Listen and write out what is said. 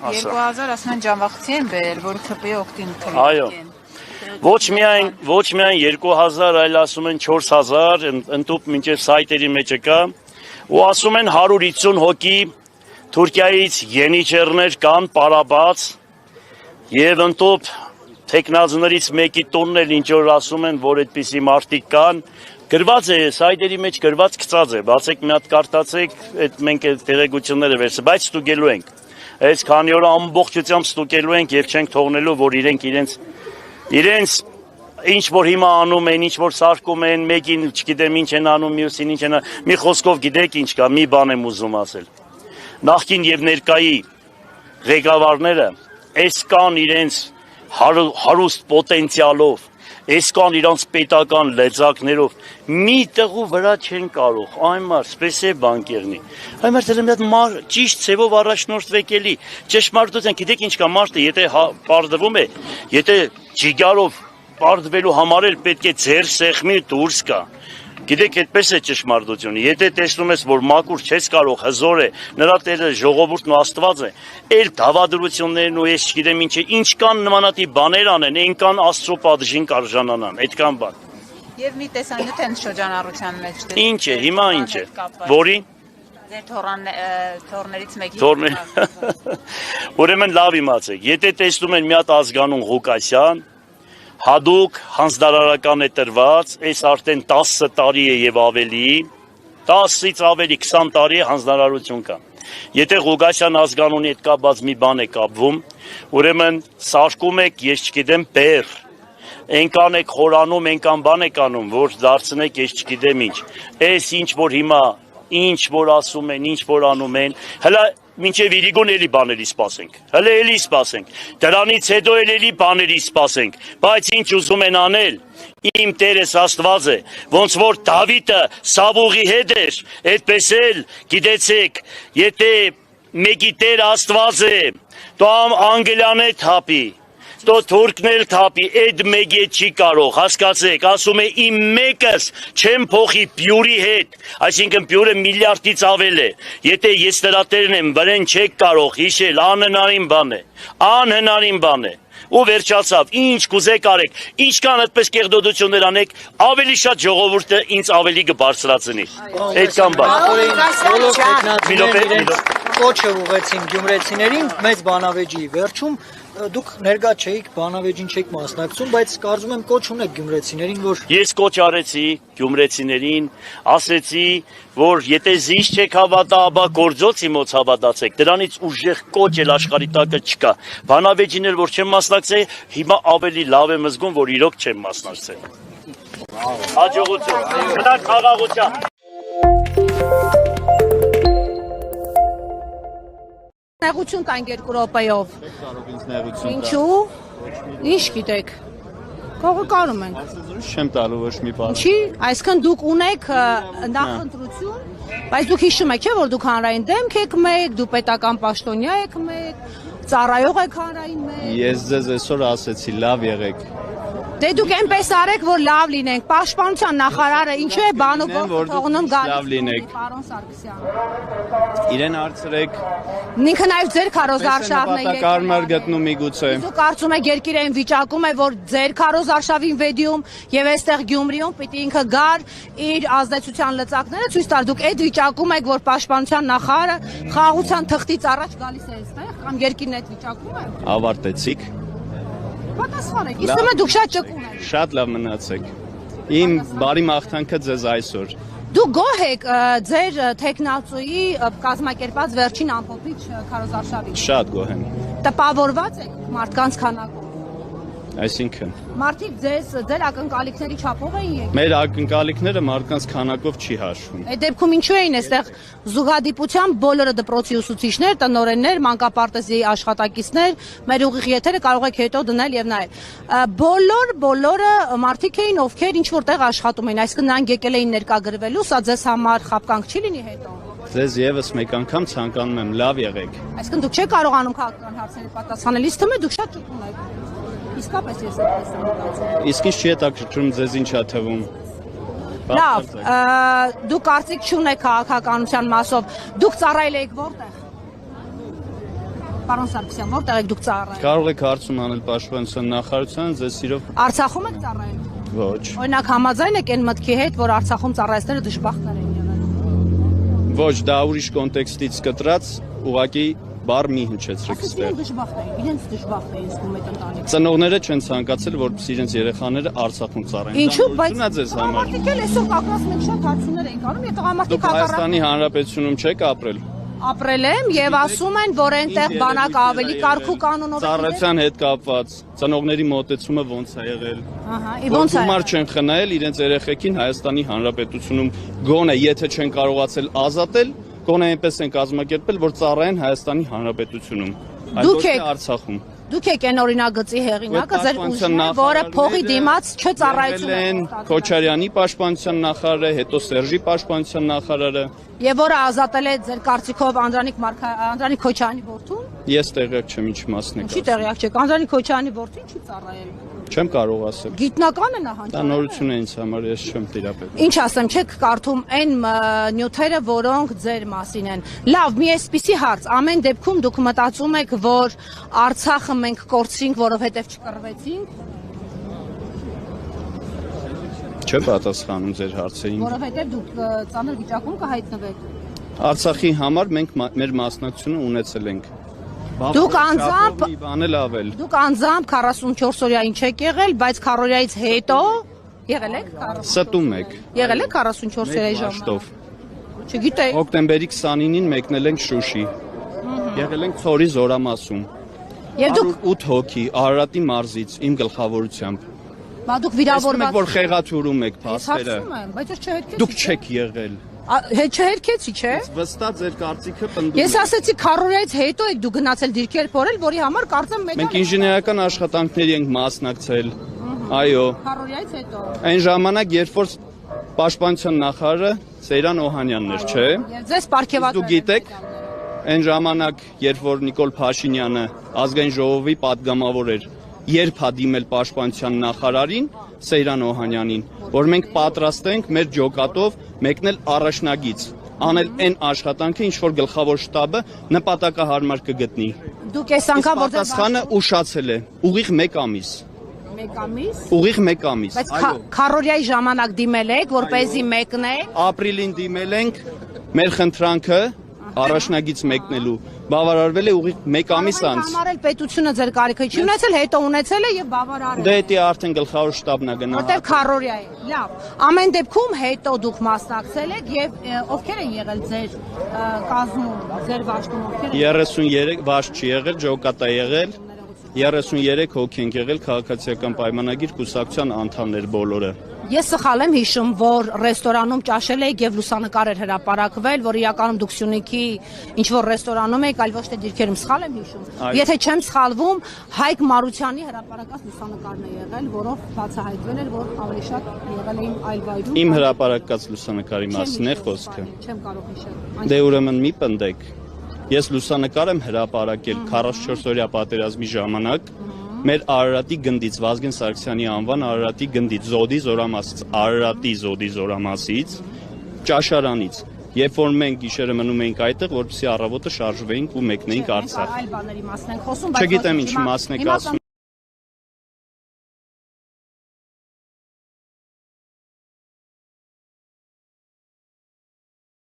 2000 ասում են ջանվախցի են բերել, որ ԿՊ-ի օգտին քրի։ Այո։ Ոչ միայն 2000, այլ ասում են 4000, ընդուպ մինչև սայտերի մեջը կա, ու ասում են 150 հոգի Թուրքիայից ենիչերներ կան, պարաբաց, եւ ընդուպ տեխնազներից մեկի տունն էլ ինչ որ ասում են, որ այդպիսի մարդիկ կան, գրված է, սայտերի մեջ գրված գծած է, բացեք մի հատ կարտացեք, այդ մենք այդ տեղեկությունները վերցրել, բայց ստուգելու ենք։ Այս քանի օր ամբողջությամբ ստուգելու ենք եւ չենք թողնելու, որ իրենց ինչ որ հիմա անում են, ինչ որ սարքում են, մեկին չգիտեմ ինչ են անում, մյուսին ինչ են, մի խոսքով գիտեք ինչ կա, մի բան եմ ուզում ասել։ Նախկին եւ ներկայի ղեկավարները այս կան իրենց հարուստ պոտենցիալով, այս կան իրանց պետական լեզակներով, մի տեղու վրա չեն կարող, այմար, սպեսե բանկերնի, այմար դրեմ մի ճիշտ ծևով առաջնորդվեք էլի, ճշմարտության, գիտեք ինչ կա մարդը, եթե պարդվում է, եթե ջիգարով պարդվելու համար էլ պետք է ձեր սեղմի դուրս կա, գիտեք այդպես է ճշմարտությունը, եթե տեսնում ես, որ մաքուր չես կարող, հզոր է, նրա տերը ժողովուրդն ու Աստված է, էլ դավադրություններն ու ես չգիտեմ ինչքան նմանատիպ բաներ անեն, այնքան Աստծո պատժին կարժանանան, այդքան բան։ Եվ մի տեսանյութ են շրջանառության մեջ դրել։ Ինչ է, հիմա ինչ է, որի։ Ձեր թորներից մեկի։ Ուրեմն լավ իմացեք, եթե տեսնում են մի հատ ազգանուն Ղուկասյան, հադուկ հանձնարարական է տրված, այս արդեն 10 տարի է եւ ավելի, 10-ից ավելի 20 տարի է հանձնարարություն կա։ Եթե Ղուկասյան ազգանունի հետ կապված մի բան է կապվում, ուրեմն սարկում եք, ես չգիտեմ, բեր, այնքան եք խորանում, այնքան բան եք անում, որ դարձնեք, ես չգիտեմ ինչ։ Այս ինչ որ հիմա, ինչ որ ասում են, ինչ որ անում են, հələ մինչև իրիկուն էլի բաների սպասենք, հələ էլի սպասենք, դրանից հետո էլի բաների սպասենք, բայց ինչ ուզում են անել, իմ Տերես Աստված է, ոնց որ Դավիթը Սավուղի հետ էր, այդպես էլ գիտեցեք, եթե մեկի Տեր Աստված է, તો անգլիան է թափի, તો թուրքն էլ թափի, այդ մեկը չի կարող, հասկացեք, ասում է իմ մեկս չեմ փոխի Պյուրի հետ, այսինքն Պյուրը միլիարդից ավել է, եթե ես նրա Տերն եմ, վրեն չեք կարող հիշել, անհնարին բան է, ու վերջացավ, ինչ կուզեք արեք, ինչքան այդպես կեղդոդություններ անեք, ավելի շատ ժողովուրդը ինձ ավելի կբարձրացնի, այդքան բան։ Կոչը ուղեցին գյումրեցիներին մեծ բանավեճի վերջում դուք ներկա չէիք, բանավեճին չեք մասնակցում, բայց կարծում եմ կոչ ունեք գյումրեցիներին, որ Ես կոչ արեցի գյումրեցիներին, ասեցի, որ եթե զինչ չեք հավատա, ապա գործոցի մոց հավատացեք, դրանից ուժեղ կոչ էլ աշխարհի տակը չկա։ Բանավեճին էլ որ չեմ մասնակցել, հիմա ավելի լավ եմ զգում, որ իրոք չեմ մասնակցել։ Հաջողություն, գնանք խաղաղության։ Նեղություն տանք 2 րոպեով։ Կարող ինձ նեղություն տա։ Ինչու։ Ինչ գիտեք։ Կողոկանում ենք։ Չեմ տալու ոչ մի բան։ Չի, այսքան դուք ունեք նախընտրություն, բայց դուք հիշում եք, չէ՞ որ դուք հանրային դեմք եք մեկ, դու պետական պաշտոնյա եք մեկ, ծառայող եք հանրային մեկ։ Ես ձեզ այսօր ասեցի, լավ եղեք։ Դե դուք այնպես արեք, որ լավ լինենք։ Պաշտպանության նախարարը ինչու է բանուկով թողնում գալիս պարոն Սարգսյանը։ Իրեն հարցրեք։ Ինքը նաև ձեր քարոզարշավն է Կարմար գտնում միգուցե։ Դուք կարծում եք երկիրային վիճակում է, որ ձեր քարոզարշավին վեդիում եւ այստեղ Գյումրիում պիտի ինքը գար իր ազդեցության լծակները ցույց տար։ Դուք այդ վիճակում եք, որ պաշտպանության նախարարը խաղաղության թղթից առաջ գալիս է այստեղ, կամ երկիրն այդ վիճակում է։ Ավարտեցիք։ Պատասխանեք, իսկ դուք շատ ճկուն եք։ Շատ լավ մնացեք։ Իմ բարի մաղթանքը ձեզ այսօր։ Դուք գոհ եք ձեր տեխնացուի կազմակերպած վերջին ամփոփիչ քարոզարշավից։ Շատ գոհ եմ։ Տպավորված եք մարդկանց քանակով։ Այսինքն Մարդիկ ձեր ակնկալիքների չափով էին եկել։ մեր ակնկալիքները մարդկանց քանակով չի հաշվում։ Այդ դեպքում ինչու էին այստեղ զուգադիպությամբ բոլորը դպրոցի ուսուցիչներ, տնօրեններ, մանկապարտեզի աշխատակիցներ, մեր ուղիղ եթերը կարող եք հետո դնել եւ նայել։ Բոլորը մարդիկ էին, ովքեր ինչ որտեղ աշխատում էին, այսինքն նրանք եկել էին ներկագրվելու, սա ձեզ համար խապկանք չի լինի հետո։ Ձեզ եւս մեկ անգամ ցանկանում եմ լավ եղեք։ Այսինքն դուք չեք կարողանում քաղաքական հարցերի պատասխանել, իսկ թվում է դուք շատ ճկուն եք։ Իսկապես ես այդպես եմ մտածում։ Իսկ ինչ չի հետաքրքրում ձեզ ինչա թվում։ Լավ, դուք կարծիք չունեք քաղաքականության մասով։ Դուք ծառայել եք որտեղ։ Պարոն Սարգսյան, որտեղ եք դուք ծառայել։ Կարող եք հարցում անել պաշտպանության նախարարության, ձեզ սիրով Արցախում եք ծառայել։ ոչ։ Օրինակ համաձայն եք այն մտքի հետ, որ Արցախում ծառայեցները դժբախտներ են եղել։ Ոչ, դա ուրիշ կոնտեքստից կտրած, ուղղակի բառ մի հնչեցրեք Ասես ստեղ։ դժբախտ էին, իրենց դժբախտ էին զգում այդ ընտանիքը։ Ծնողները չեն ցանկացել, որպեսզի իրենց երեխաները Արցախում ծառայեն։ Ինչու, բայց Դա ձեզ համար։ տղամարդիկ էլ այսօր կակրած մենք շատ հարցումներ ենք անում, եւ տղամարդիկ Դուք Հայաստանի Հանրապետությունում չեք ապրել։ ապրել եմ եւ ասում են, որ այնտեղ բանակը ավելի կարգու կանոնով է։ Ծառայության հետ կապված ծնողների մոտեցումը ոնց է եղել։ Ահա, Որ ոնց է։ գումար չեն խնայել իրենց երեխեքին Հայաստանի Հանրապետությունում գոնե եթե չեն կարողացել ազատել, գոնե այնպես են կազմակերպել, որ ծառայեն Հայաստանի Հանրապետությունում։ Այլ ոչ թե Արցախում։ Դուք եք այն օրինագծի հեղինակը, ձեր ուժը, որը փողի դիմաց չծառայություն է են Քոչարյանի պաշտպանության նախարարը, հետո Սերժի պաշտպանության նախարարը։ եւ որը ազատել է ձեր կարծիքով Անդրանիկ Քոչարյանի որդուն։ Ես տեղյակ չեմ ինչ մասն եք Ինչի տեղյակ չեք, Անդրանիկ Քոչարյանի որդին չի ծառայել։ Չեմ կարող ասել։ Գիտնական է նա Դա հանճարել։ նորություն է ինձ համար, ես չեմ տիրապետում։ Ինչ ասեմ, չեք կարդում այն նյութերը, որոնք ձեր մասին են։ Լավ, մի էսպիսի հարց, ամեն դեպքում դուք մտածում եք, որ Արցախը մենք կորցրինք, որովհետև չկռվեցինք, Չեմ պատասխանում ձեր հարցերին։ որովհետև դուք ծանր վիճակում կհայտնվեք։ Արցախի համար մենք մեր մասնակցությունը ունեցել ենք։ Դուք անձամբ մի բան էլ ավել։ Դուք անձամբ 44 օրյային չեք եղել, բայց 40 օրյայից հետո եղել եք 40։ Ստում եք։ Եղել եք 44 օրյայի ժամանակ։Աշտով։ Չգիտեի։ Հոկտեմբերի 29-ին մեկնել ենք Շուշի։ Եղել ենք Ցորի Զորամասում։ Եվ դուք 8 հոգի Արարատի մարզից իմ գլխավորությամբ։ Բա դուք Տեսնում եք, վիրավորված որ խեղաթյուրում եք Ես փաստերը։ հարցնում եմ, բայց ես չհերքեցի։ Դուք չեք եղել։ Չհերքեցի, չէ։ Վստահ ձեր կարծիքը պնդում Ես է։ ասեցի 40 օրյայից հետո եք դուք գնացել դիրքեր փորել, որի համար կարծեմ մեկ Մենք ինժեներական աշխատանքների ենք մասնակցել։ Այո։ 40 օրյայից հետո։ Այն ժամանակ, երբ որ պաշտպանության նախարարը Սեյրան Օհանյանն էր, չէ։ Եվ ձեզ պարգևատրել։ Դուք գիտեք, այն ժամանակ, երբ որ Նիկոլ Փաշինյանը ազգային ժողովի падգամավոր էր, երբ հա դիմել պաշտպանության նախարարին Սեյրան Օհանյանին, որ մենք պատրաստ ենք մեր ջոկատով մեկնել առաջնագից, անել այն աշխատանքը, ինչ որ գլխավոր շտաբը նպատակահարմար կգտնի։ Դուք այս անգամ որ Պատասխանը ուշացել է, ուղիղ 1 ամիս։ մեկ ամիս, Ուղիղ 1 ամիս։ բայց Այո։ 40 օրյայի ժամանակ դիմել եք, որպեսզի մեկնեք։ Ապրիլին դիմել ենք մեր խնդրանքը առաջնագից մեկնելու բավարարվել է ուղիղ 1 ամիս անց։ Համարել պետությունը ձեր կարիքը չի ունեցել, հետո ունեցել է եւ բավարարել։ Դե դա արդեն գլխավոր շտաբն է գնա։ Որտեւ 40 օրյա է։ Լավ։ Ամեն դեպքում հետո դուք մասնակցել եք եւ ովքեր են եղել ձեր կազմում, ձեր վաշտում ովքեր են։ 33 վաշտ չի եղել, ջոկատ է եղել։ 33 հոգի են եղել քաղաքացիական պայմանագիր կուսակցության անդամներ բոլորը։ Ես սխալ եմ հիշում, որ ռեստորանում ճաշել եք եւ լուսանկար էր հրապարակվել, որ իրականում դուք Սյունիքի ինչ որ ռեստորանում եք, այլ ոչ թե դիրքերում սխալ եմ հիշում։ Եթե չեմ սխալվում, Հայկ Մարությանի հրապարակած լուսանկարն է եղել, որով բացահայտվել էր, որ ավելի շատ եղել էին այլ վայրում։ Իմ հրապարակած լուսանկարի մասին է խոսքը։ Չեմ կարող հիշել։ Դե ուրեմն մի պնդեք։ Ես լուսանկար եմ հրապարակել 44 օրյա պատերազմի ժամանակ մեր Արարատի գնդից Վազգեն Սարգսյանի անվան Արարատի գնդից Զոդի Զորամասից Արարատի Զոդի Զորամասից ճաշարանից երբ որ մենք գիշերը մնում էինք այդտեղ որպեսզի առավոտը շարժվեինք ու մեկնեինք Արցախ Այլ բաների մասն ենք խոսում, բայց չգիտեմ ինչի մասն եք ասում